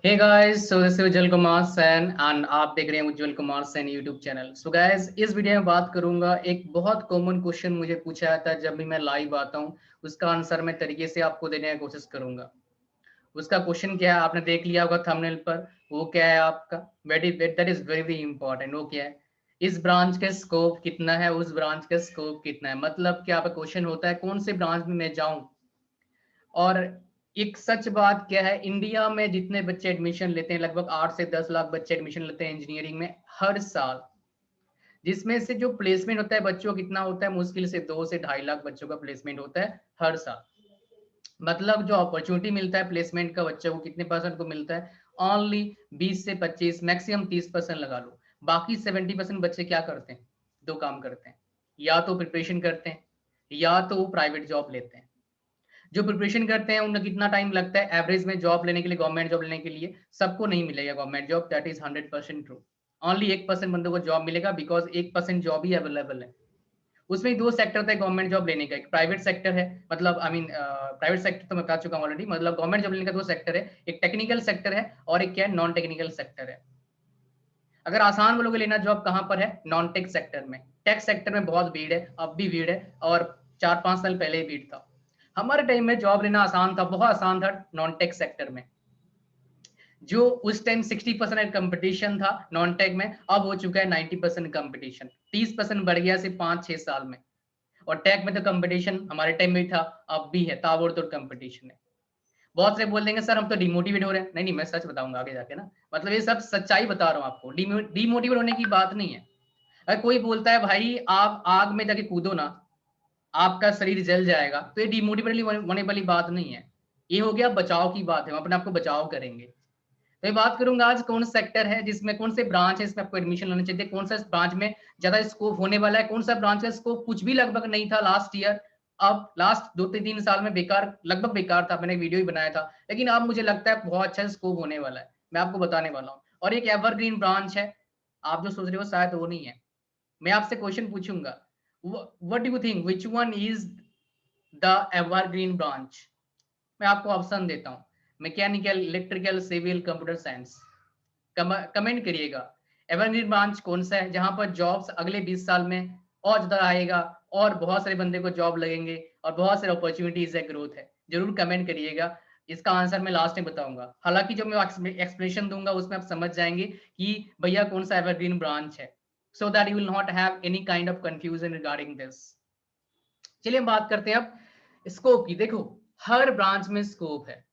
Hey guys, so this is Ujjwal Kumar Sen and आप देख रहे हैं Ujjwal Kumar Sen YouTube channel. So guys, इस वीडियो में बात करूंगा, एक बहुत कॉमन क्वेश्चन मुझे पूछा जाता है जब भी मैं लाइव आता हूं, उसका आंसर मैं तरीके से आपको देने की कोशिश करूंगा। उसका क्वेश्चन क्या है आपने देख लिया होगा थंबनेल पर। वो क्या है आपका, दैट इज वेरी इंपॉर्टेंट। वो क्या है, इस ब्रांच का स्कोप कितना है, उस ब्रांच का स्कोप कितना है। मतलब क्या आपका क्वेश्चन होता है कौन से ब्रांच में मैं जाऊं। और एक सच बात क्या है, इंडिया में जितने बच्चे एडमिशन लेते हैं, लगभग 8 से 10 लाख बच्चे एडमिशन लेते हैं इंजीनियरिंग में हर साल, जिसमें से जो प्लेसमेंट होता है बच्चों का कितना होता है, मुश्किल से 2 से 2.5 लाख बच्चों का प्लेसमेंट होता है हर साल। मतलब जो अपॉर्चुनिटी मिलता है प्लेसमेंट का बच्चों को कितने परसेंट को मिलता है, ओनली 20 से 25, मैक्सिमम 30% लगा लो। बाकी 70% बच्चे क्या करते हैं, दो काम करते हैं, या तो प्रिपरेशन करते हैं या तो वो प्राइवेट जॉब लेते हैं। जो प्रिपरेशन करते हैं उन्हें कितना टाइम लगता है एवरेज में जॉब लेने के लिए, गवर्नमेंट जॉब लेने के लिए। सबको नहीं मिलेगा government job, that is 100% true. Only 1% बंदों को जॉब मिलेगा, बिकॉज 1% जॉब ही अवेलेबल है। उसमें दो सेक्टर होता है गवर्नमेंट जॉब लेने का, एक प्राइवेट सेक्टर है, मतलब आई मीन प्राइवेट सेक्टर तो मैं बता चुका हूँ ऑलरेडी। मतलब गवर्नमेंट जॉब लेने का दो सेक्टर है, एक टेक्निकल सेक्टर है और एक क्या है, नॉन टेक्निकल सेक्टर है। अगर आसान बोलोगे लेना जॉब कहाँ पर है, नॉन टेक सेक्टर में। टेक सेक्टर में बहुत भीड़ है, अब भी भीड़ है, और 4-5 साल पहले ही भीड़ था। हमारे टाइम में जॉब लेना आसान था, बहुत आसान था नॉन टेक सेक्टर में। जो उस टाइम 60% कंपटीशन था नॉन टेक में, अब हो चुका है 90% कंपटीशन। 30% बढ़ गया सिर्फ 5-6 साल में। और टेक में तो कंपटीशन हमारे टाइम में भी था, अब भी है, ताबड़तोड़ कंपटीशन है। बहुत से बोल देंगे सर हम तो डिमोटिवेट हो रहे हैं। नहीं नहीं, मैं सच बताऊंगा आगे जाके ना, मतलब ये सब सच्चाई बता रहा हूँ आपको। डिमोटिवेट होने की बात नहीं है। अगर कोई बोलता है भाई आप आग में जाके कूदो ना, आपका शरीर जल जाएगा, तो ये डिमोटिवेट होने वाली बात नहीं है। ये हो गया बचाव की बात है, हम अपने आप को बचाव करेंगे। तो मैं बात करूंगा आज कौन सेक्टर है जिसमें, कौन से ब्रांच है इसमें आपको एडमिशन लेना चाहिए, कौन सा ब्रांच में ज्यादा स्कोप होने वाला है, कौन सा ब्रांच का स्कोप कुछ भी लगभग नहीं था लास्ट ईयर। अब लास्ट 2-3 साल में बेकार, लगभग बेकार था, मैंने वीडियो ही बनाया था, लेकिन अब मुझे लगता है बहुत अच्छा स्कोप होने वाला है, मैं आपको बताने वाला हूँ। और एक एवरग्रीन ब्रांच है, आप जो सोच रहे हो शायद वो नहीं है। मैं आपसे क्वेश्चन पूछूंगा, what do you think which one is the evergreen branch. मैं आपको ऑप्शन देता हूँ, mechanical, electrical, civil, computer science. Comment करिएगा, एवरग्रीन ब्रांच कौन सा है जहां पर जॉब्स अगले 20 साल में और ज्यादा आएगा, और बहुत सारे बंदे को जॉब लगेंगे, और बहुत सारे अपॉर्चुनिटीज है, ग्रोथ है। जरूर कमेंट करिएगा। इसका आंसर मैं लास्ट में बताऊंगा, हालांकि जो मैं एक्सप्लेनेशन दूंगा उसमें आप समझ जाएंगे कि भैया कौन सा एवरग्रीन ब्रांच है, so that you will not have any kind of confusion regarding this. चलिए हम बात करते हैं अब स्कोप की। देखो, हर ब्रांच में स्कोप है,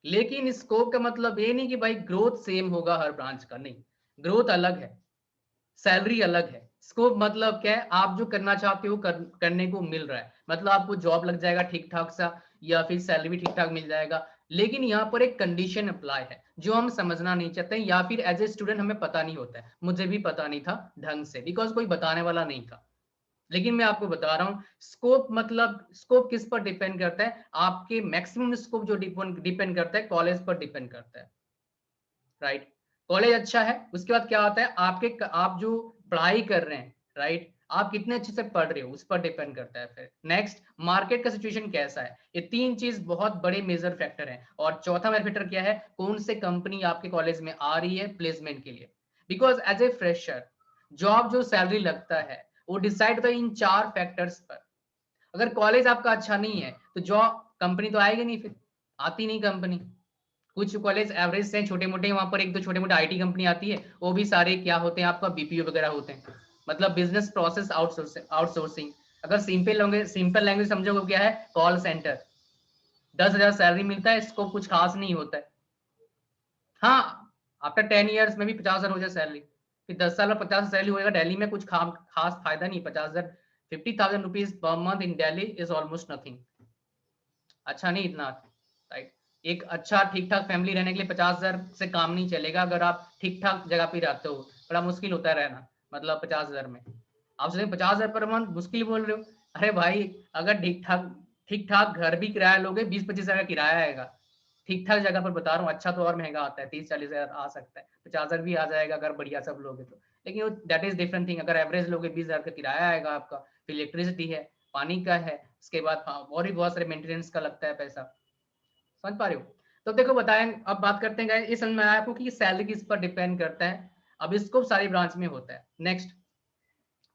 लेकिन स्कोप का मतलब ये नहीं कि भाई ग्रोथ सेम होगा हर ब्रांच का, नहीं। ग्रोथ अलग है, सैलरी अलग है। स्कोप मतलब क्या है, आप जो करना चाहते हो करने को मिल रहा है, मतलब आपको जॉब लग जाएगा ठीक ठाक सा, या फिर सैलरी भी ठीक ठाक मिल जाएगा। लेकिन यहाँ पर एक कंडीशन अप्लाई है जो हम समझना नहीं चाहते, या फिर एज ए स्टूडेंट हमें पता नहीं होता है। मुझे भी पता नहीं था ढंग से, बिकॉज कोई बताने वाला नहीं था। लेकिन मैं आपको बता रहा हूँ, स्कोप मतलब, स्कोप किस पर डिपेंड करता है, आपके मैक्सिमम स्कोप जो डिपेंड करता है कॉलेज पर डिपेंड करता है, राइट। कॉलेज अच्छा है, उसके बाद क्या होता है, आप जो पढ़ाई कर रहे हैं, राइट, आप कितने अच्छे से पढ़ रहे हो उस पर डिपेंड करता है। फिर नेक्स्ट, मार्केट का सिचुएशन कैसा है। ये तीन चीज बहुत बड़े मेजर फैक्टर हैं। और चौथा मेजर फैक्टर क्या है, कौन से कंपनी आपके कॉलेज में आ रही है प्लेसमेंट के लिए। Because as a fresher job जो सैलरी लगता है वो डिसाइड होता है इन चार फैक्टर्स पर। अगर कॉलेज आपका अच्छा नहीं है तो जॉब, कंपनी तो आएगी नहीं, फिर आती नहीं कंपनी। कुछ कॉलेज एवरेज से छोटे मोटे, वहां पर एक दो छोटे मोटे आईटी कंपनी आती है, वो भी सारे क्या होते हैं आपका, बीपीओ वगैरह होते हैं, मतलब बिजनेस प्रोसेस आउटसोर्सिंग। अगर सिंपल लैंग्वेज समझोगे क्या है, कॉल सेंटर। 10,000 सैलरी मिलता है, इसको कुछ खास नहीं होता है। हाँ, आफ्टर 10 ईयर्स में भी 50,000 हो जाए सैलरी, फिर 10 साल में 50 सैलरी होएगा। दिल्ली में कुछ खास फायदा नहीं। 50,000, 50,000 rupees per month in Delhi is almost nothing. अच्छा नहीं इतना, राइट। एक अच्छा ठीक ठाक फैमिली रहने के लिए 50,000 से काम नहीं चलेगा। अगर आप ठीक ठाक जगह पे रहते हो, बड़ा मुश्किल होता है रहना, मतलब 50,000 में। आप सोचें 50,000 पर मंथ मुश्किल बोल रहे हो, अरे भाई अगर ठीक ठाक घर भी किराया लोगे, 20-25 हजार का किराया आएगा। ठीक ठाक जगह पर बता रहा हूँ, अच्छा तो और महंगा आता है, 30-40 हजार आ सकता है, 50,000 भी आ जाएगा अगर बढ़िया सब लोगे तो। लेकिन दैट इज डिफरेंट थिंग। अगर एवरेज लोगे 20,000 का किराया आएगा आपका, फिर इलेक्ट्रिसिटी है, पानी का है, उसके बाद हाँ और भी बहुत सारे मेंटेनेंस का लगता है पैसा। समझ पा रहे हो। तो देखो बताएं, अब बात करते हैं guys, ये समझ में आया आपको कि सैलरी किस पर डिपेंड करता है। अब इसको सारी ब्रांच में होता है। नेक्स्ट,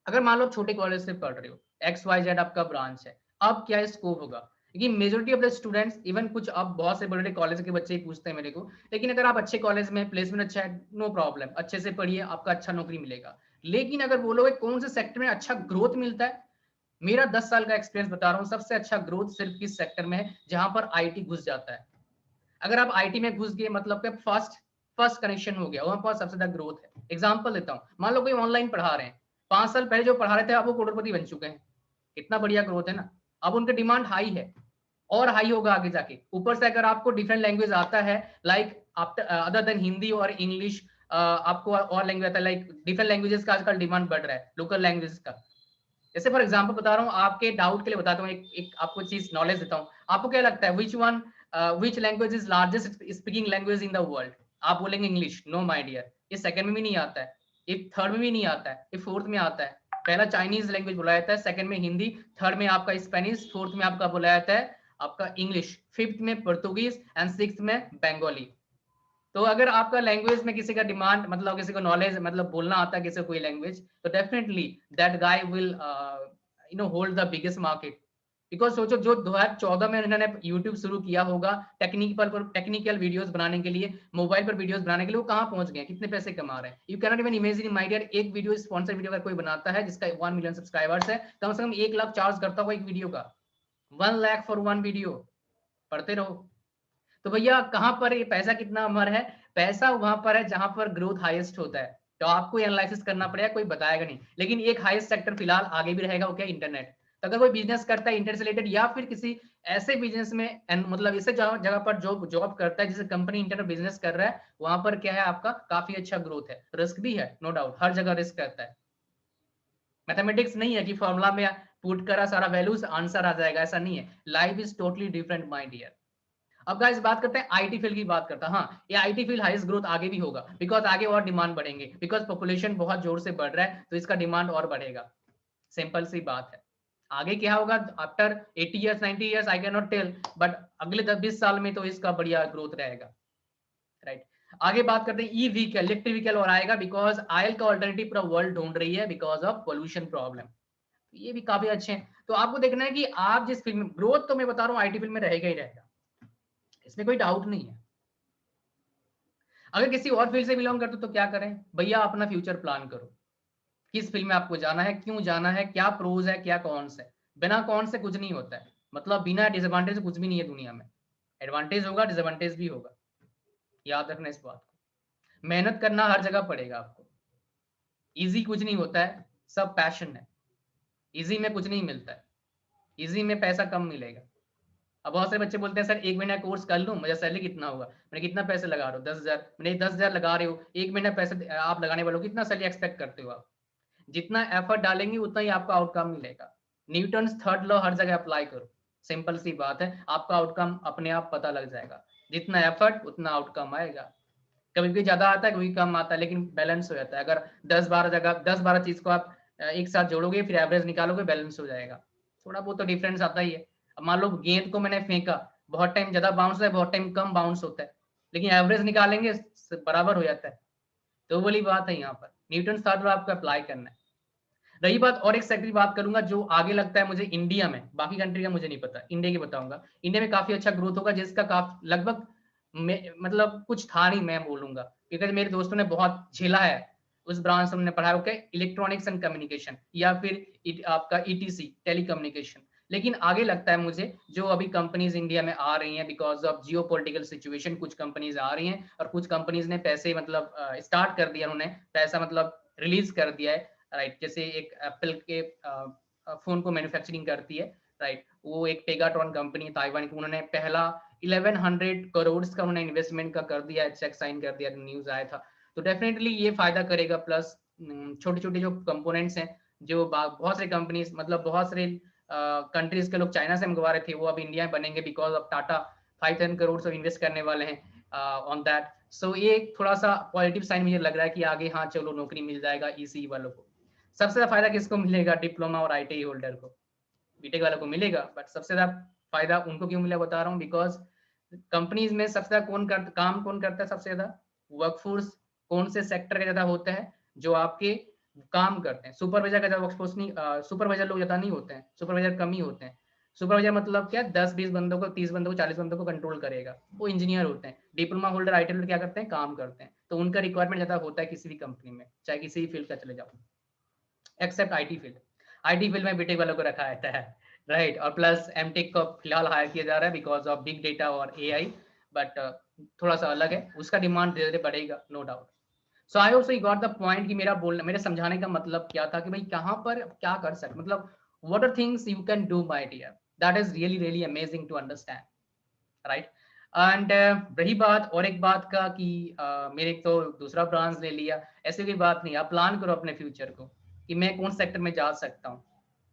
अगर मान लो आप छोटे कॉलेज से पढ़ रहे हो, XYZ आपका ब्रांच है, अब क्या स्कोप होगा? क्योंकि majority of the students, even कुछ अब बहुत से बड़े बड़े कॉलेज के बच्चे ही पूछते हैं मेरे को, लेकिन अगर आप अच्छे कॉलेज में प्लेसमेंट अच्छा है, नो प्रॉब्लम, अच्छे से पढ़िए, आपका अच्छा नौकरी मिलेगा। लेकिन अगर बोलोगे कौन से सेक्टर में अच्छा ग्रोथ मिलता है, मेरा 10 साल का एक्सपीरियंस बता रहा हूँ, सबसे अच्छा ग्रोथ सिर्फ किस सेक्टर में है, जहां पर IT घुस जाता है। अगर आप IT में घुस गए मतलब कि फर्स्ट फर्स्ट कनेक्शन हो गया, वहां पर सबसे ज्यादा ग्रोथ है। एग्जांपल देता हूँ, मान लो कोई ऑनलाइन पढ़ा रहे हैं, 5 साल पहले जो पढ़ा रहे थे अब वो करोड़पति बन चुके हैं, कितना बढ़िया ग्रोथ है ना। अब उनका डिमांड हाई है और हाई होगा आगे जाके। ऊपर से अगर आपको डिफरेंट लैंग्वेज आता है, लाइक अदर देन हिंदी और इंग्लिश, आपको और लैंग्वेज आता है, लाइक डिफरेंट लैंग्वेजेस का आजकल डिमांड बढ़ रहा है, लोकल लैंग्वेज का। जैसे फॉर एग्जांपल बता रहा हूँ, आपके डाउट के लिए बताता हूँ, एक आपको चीज नॉलेज देता हूँ। आपको क्या लगता है which language is largest speaking language in the world? आप बोलेंगे इंग्लिश। नो माय डियर, ये सेकंड में भी नहीं आता है, ये थर्ड में भी नहीं आता है, ये फोर्थ में आता है। पहला चाइनीज लैंग्वेज बोला जाता है, सेकंड में हिंदी, थर्ड में आपका स्पेनिश, फोर्थ में आपका बोला जाता है आपका इंग्लिश, फिफ्थ में पोर्तुगीज एंड सिक्स्थ में बंगाली। तो अगर आपका लैंग्वेज में किसी का डिमांड मतलब किसी को नॉलेज मतलब बोलना आता है किसी को कोई लैंग्वेज, तो definitely that guy will hold the biggest market. Because सोचो, जो 2014 में इन्होंने यूट्यूब शुरू किया होगा टेक्निकल वीडियोस बनाने के लिए, मोबाइल पर वीडियोस बनाने के लिए, वो कहाँ पहुंच गए, कितने पैसे कमा रहे हैं। You cannot even imagine my dear, एक वीडियो स्पॉन्सर वीडियो अगर कोई बनाता है जिसका 1 मिलियन सब्सक्राइबर्स है, कम से कम 1 लाख चार्ज करता होगा एक वीडियो का। 1 लाख फॉर 1 वीडियो। पढ़ते रहो। तो भैया कहाँ पर ये पैसा कितना अमर है? पैसा वहां पर है जहां पर ग्रोथ हाईएस्ट होता है। तो आपको एनालिसिस करना पड़ेगा, कोई बताएगा नहीं। लेकिन एक हाईएस्ट सेक्टर फिलहाल आगे भी रहेगा, वो क्या? इंटरनेट। तो अगर कोई बिजनेस करता है इंटरनेट से रिलेटेड, या फिर किसी ऐसे बिजनेस में मतलब इसे जगह पर जॉब जॉब करता है, जैसे कंपनी इंटरनेट बिजनेस कर रहा है, वहां पर क्या है, आपका काफी अच्छा ग्रोथ है। रिस्क भी है, नो डाउट, हर जगह रिस्क रहता है। मैथमेटिक्स नहीं है कि फॉर्मूला में पुट करा सारा वैल्यूज आंसर आ जाएगा, ऐसा नहीं है। Life is totally different my dear. अब गाइस बात करते हैं आईटी फील्ड की। बात करता है, हाँ, ये आईटी फील्ड हाईएस्ट ग्रोथ आगे भी होगा, बिकॉज आगे और डिमांड बढ़ेंगे, बिकॉज पॉपुलेशन बहुत जोर से बढ़ रहा है, तो इसका डिमांड और बढ़ेगा। सिंपल सी बात है। आगे क्या होगा after 80 years 90 years, I can not tell, but अगले 10-20 साल में तो इसका बढ़िया ग्रोथ रहेगा, राइट। आगे बात करते हैं ई व्हीकल, इलेक्ट्रिक व्हीकल और आएगा, बिकॉज ऑयल का ऑल्टरनेटिव पूरा वर्ल्ड ढूंढ रही है बिकॉज ऑफ पोल्यूशन प्रॉब्लम। ये भी काफी अच्छे हैं। तो आपको देखना है कि आप जिस फील्ड में, ग्रोथ तो मैं बता रहा हूँ आईटी फील्ड में रहेगा ही रहेगा, इसमें कोई डाउट नहीं है। अगर किसी और फील्ड से बिलोंग करते तो क्या करें भैया? अपना फ्यूचर प्लान करो, किस फील्ड में आपको जाना है, क्यों जाना है, क्या प्रोज है, क्या कॉन्स है। बिना कौन से कुछ नहीं होता है, मतलब बिना डिसएडवांटेज कुछ भी नहीं है दुनिया में। एडवांटेज होगा, डिसएडवांटेज भी होगा, याद रखना इस बात को। मेहनत करना हर जगह पड़ेगा आपको। इजी कुछ नहीं होता है, सब पैशन है। इजी में कुछ नहीं मिलता है, इजी में पैसा कम मिलेगा। अब बहुत सारे बच्चे बोलते हैं सर 1 महीना कोर्स कर लूं, मुझे सैलरी कितना होगा? मैंने कितना पैसे लगा रहे हो? 10,000। मैंने 10,000 लगा रहे हो, 1 महीना पैसे आप लगाने वाले हो, कितना सैलरी एक्सपेक्ट करते हो आप? जितना एफर्ट डालेंगे उतना ही आपका आउटकम मिलेगा। न्यूटन्स थर्ड लॉ हर जगह अप्लाई करो, सिंपल सी बात है, आपका आउटकम अपने आप पता लग जाएगा। जितना एफर्ट उतना आउटकम आएगा। कभी कभी ज्यादा आता है, कभी कम आता है, लेकिन बैलेंस हो जाता है। अगर 10-12 चीज को आप एक साथ जोड़ोगे, फिर एवरेज निकालोगे, बैलेंस हो जाएगा। थोड़ा बहुत तो डिफरेंस आता ही है। अब मान लो गेंद को मैंने फेंका, बहुत टाइम ज्यादा बाउंस है, बहुत टाइम कम बाउंस होता है, लेकिन एवरेज निकालेंगे बराबर हो जाता है। तो बोली बात है, यहाँ पर न्यूटन थर्ड लॉ आपको अप्लाई करना है। रही बात और एक सेक्टर की, बात करूंगा जो आगे लगता है मुझे इंडिया में, बाकी कंट्री का मुझे नहीं पता, इंडिया की बताऊंगा। इंडिया में काफी अच्छा ग्रोथ होगा, जिसका काफी लगभग मतलब कुछ था नहीं मैं बोलूंगा, क्योंकि मेरे दोस्तों ने बहुत झेला है उस ब्रांच से। हमने पढ़ा है इलेक्ट्रॉनिक्स एंड कम्युनिकेशन, या फिर आपका ईटीसी टेलीकम्युनिकेशन। लेकिन आगे लगता है मुझे जो अभी कंपनीज इंडिया में आ रही हैं because of geo political situation, कुछ कंपनीज आ रही हैं और कुछ कंपनीज ने पैसे मतलब स्टार्ट कर दिया, उन्होंने पैसा मतलब रिलीज कर दिया है, राइट। जैसे एक एप्पल के फोन को मैन्युफैक्चरिंग करती है, राइट, वो एक पेगाट्रॉन कंपनी ताइवान की, उन्होंने पहला 1100 करोड़ का उन्होंने इन्वेस्टमेंट का कर दिया है, चेक साइन कर दिया, न्यूज आया था। तो डेफिनेटली ये फायदा करेगा। प्लस छोटे छोटे जो कंपोनेंट्स हैं, जो बहुत सारी कंपनीज मतलब बहुत सारे कंट्रीज के लोग चाइना से मंगवा रहे थे, वो अब इंडिया में बनेंगे बिकॉज ऑफ टाटा 5,000 करोड़ से इन्वेस्ट करने वाले हैं ऑन दैट। सो ये थोड़ा सा पॉजिटिव साइन मुझे लग रहा है कि आगे हाँ चलो नौकरी मिल जाएगा ईसी वालों को। सबसे ज्यादा फायदा किसको मिलेगा? डिप्लोमा और आईटीआई होल्डर को। बीटेक वालों को मिलेगा, बट सबसे ज्यादा फायदा उनको क्यों मिला बता रहा हूँ, बिकॉज कंपनीज में सबसे ज्यादा काम कौन करता है? सबसे ज्यादा वर्कफोर्स कौन से सेक्टर का ज्यादा होता है? जो आपके काम करते हैं। सुपरवाइजर का ज्यादा वर्कफोर्स नहीं, सुपरवाइजर लोग ज्यादा नहीं होते हैं, सुपरवाइजर कम ही होते हैं। सुपरवाइजर मतलब क्या? 10-20 बंदों को, 30 बंदों को, 40 बंदों को कंट्रोल करेगा, वो इंजीनियर होते हैं। डिप्लोमा होल्डर, आईटी होल्डर क्या करते हैं? काम करते हैं। तो उनका रिक्वायरमेंट ज्यादा होता है किसी भी कंपनी में, चाहे किसी भी फील्ड का चले जाओ, except IT field. IT field में बीटेक वालों को रखा रहता है, राइट। और प्लस एमटेक को फिलहाल हायर किया जा रहा है बिकॉज ऑफ बिग डेटा और एआई, बट थोड़ा सा अलग है, उसका डिमांड धीरे धीरे बढ़ेगा, no doubt. So I hope you got the point कि मेरा बोलना, मेरे समझाने का मतलब क्या था कि भाई कहाँ पर क्या कर सकते, मतलब what are things you can do my dear, that is really really amazing to understand, right. And रही बात और एक बात का कि मेरे तो दूसरा ब्रांच ले लिया, ऐसी कोई बात नहीं। आप प्लान करो अपने फ्यूचर को कि मैं कौन सेक्टर में जा सकता हूँ।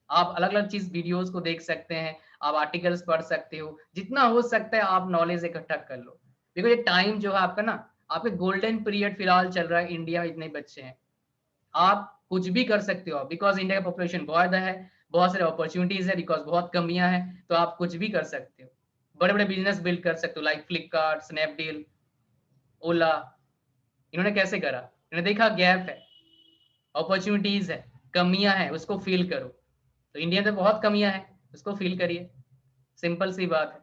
आप अलग अलग चीज वीडियोस को देख सकते हैं, आप आर्टिकल्स पढ़ सकते हो, जितना हो सकता है आप नॉलेज इकट्ठा कर लो। देखो ये टाइम जो है आपका ना, आपके गोल्डन पीरियड फिलहाल चल रहा है, इंडिया में इतने बच्चे हैं, आप कुछ भी कर सकते हो बिकॉज इंडिया का पॉपुलेशन बहुत है, बहुत सारे अपॉर्चुनिटीज है बिकॉज बहुत कमियां हैं, तो आप कुछ भी कर सकते हो। बड़े बड़े बिजनेस बिल्ड कर सकते हो, लाइक फ्लिपकार्ट, स्नैपडील, ओला। इन्होंने कैसे करा? इन्होंने देखा गैप है, अपॉर्चुनिटीज है, कमियां हैं, उसको फील करो। तो इंडिया में बहुत कमियां हैं, उसको फील करिए, सिंपल सी बात है।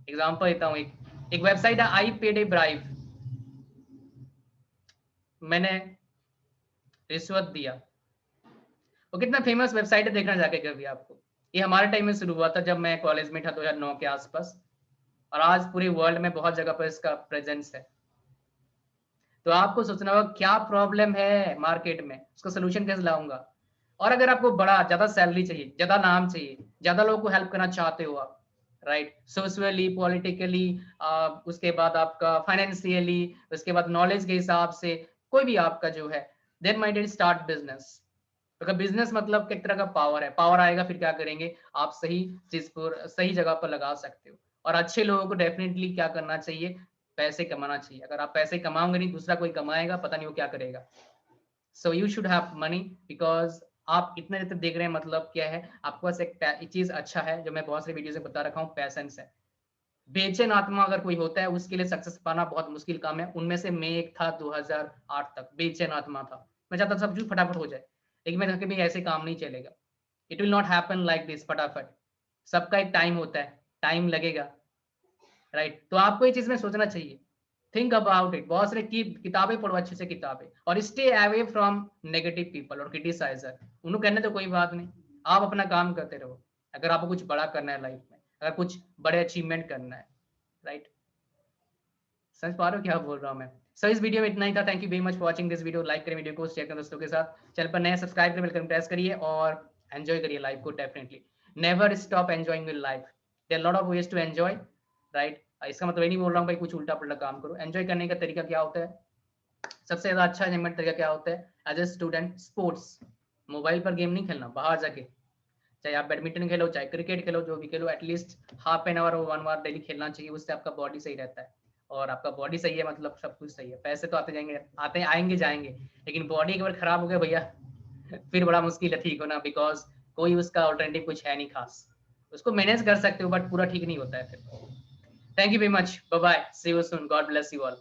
एग्जांपल देता हूँ, एक वेबसाइट है आई पेड ए ब्राइब, मैंने रिश्वत दिया। वो कितना फेमस वेबसाइट है, देखना जाके कभी आपको। ये हमारे टाइम में शुरू हुआ था जब मैं कॉलेज में था, 2009 के आसपास, और आज पूरे वर्ल्ड में बहुत जगह पर इसका प्रेजेंस है। तो आपको सोचना होगा क्या प्रॉब्लम है मार्केट में, उसका सोल्यूशन कैसे लाऊंगा। और अगर आपको बड़ा ज्यादा सैलरी चाहिए, ज्यादा नाम चाहिए, ज्यादा लोगों को हेल्प करना चाहते हो आप, राइट, सोशली, पॉलिटिकली, उसके बाद आपका फाइनेंशियली, उसके बाद नॉलेज के हिसाब से, कोई भी आपका जो है, देन माइंडेड स्टार्ट बिजनेस। अगर बिजनेस मतलब एक तरह का पावर है, पावर आएगा फिर क्या करेंगे आप? सही चीज पर, सही जगह पर लगा सकते हो। और अच्छे लोगों को डेफिनेटली क्या करना चाहिए? पैसे कमाना चाहिए। अगर आप पैसे कमाओगे नहीं, दूसरा कोई कमाएगा, पता नहीं वो क्या करेगा। So you should have money, because आप इतने देर तक देख रहे हैं, मतलब क्या है आपके पास? एक चीज अच्छा है जो मैं बहुत सारी वीडियो से बता रखा हूँ, पैसेंस है। बेचैन आत्मा अगर कोई होता है, उसके लिए सक्सेस पाना बहुत मुश्किल काम है। उनमें से मैं एक था, 2008 तक बेचैन आत्मा था, मैं चाहता सब कुछ फटाफट हो जाए, लेकिन मैं कि ऐसे काम नहीं चलेगा, it will not happen like this फटाफट। सबका एक टाइम होता है, टाइम लगेगा, राइट। तो आपको ये चीज में सोचना चाहिए, थिंक अबाउट इट। बहुत सारे किताबें पढ़ो, अच्छे से किताबें, और stay away from negative people और क्रिटिसाइजर। उन्होंने कहने तो कोई बात नहीं, आप अपना काम करते रहो। अगर आपको कुछ बड़ा करना है लाइफ में, अगर कुछ बड़े अचीवमेंट करना है, राइट। समझ पा रहे हो क्या बोल रहा हूँ मैं? सो इस वीडियो में इतना ही था। Thank you very much for watching this video. Like करें वीडियो को, शेयर करें दोस्तों के साथ, चैनल पर नए सब्सक्राइब करें, बेल आइकन प्रेस करिए और एंजॉय करिए लाइफ को। Definitely never stop enjoying your life, there lot of ways to enjoy, right. इसका मतलब ये नहीं बोल रहा हूँ भाई कुछ उल्टा पुल्टा काम करो। एंजॉय करने का तरीका क्या होता है? सबसे ज्यादा अच्छा एंजॉयमेंट तरीका क्या होता है? As a student, sports. Mobile पर गेम नहीं खेलना, बाहर जाके, चाहे आप बैडमिंटन खेलो, चाहे क्रिकेट खेलो, जो भी खेलो, एटलीस्ट हाफ एन आवर और 1 आवर डेली खेलना चाहिए। उससे आपका बॉडी सही रहता है, और आपका बॉडी सही है मतलब सब कुछ सही है। पैसे तो आते जाएंगे, आते आएंगे जाएंगे, लेकिन बॉडी एक बार खराब हो गया भैया, फिर बड़ा मुश्किल है ठीक होना, बिकॉज कोई उसका ऑल्टरनेटिव कुछ है नहीं खास। उसको मैनेज कर सकते हो बट पूरा ठीक नहीं होता है फिर। Thank you very much, bye bye, see you soon, God bless you all.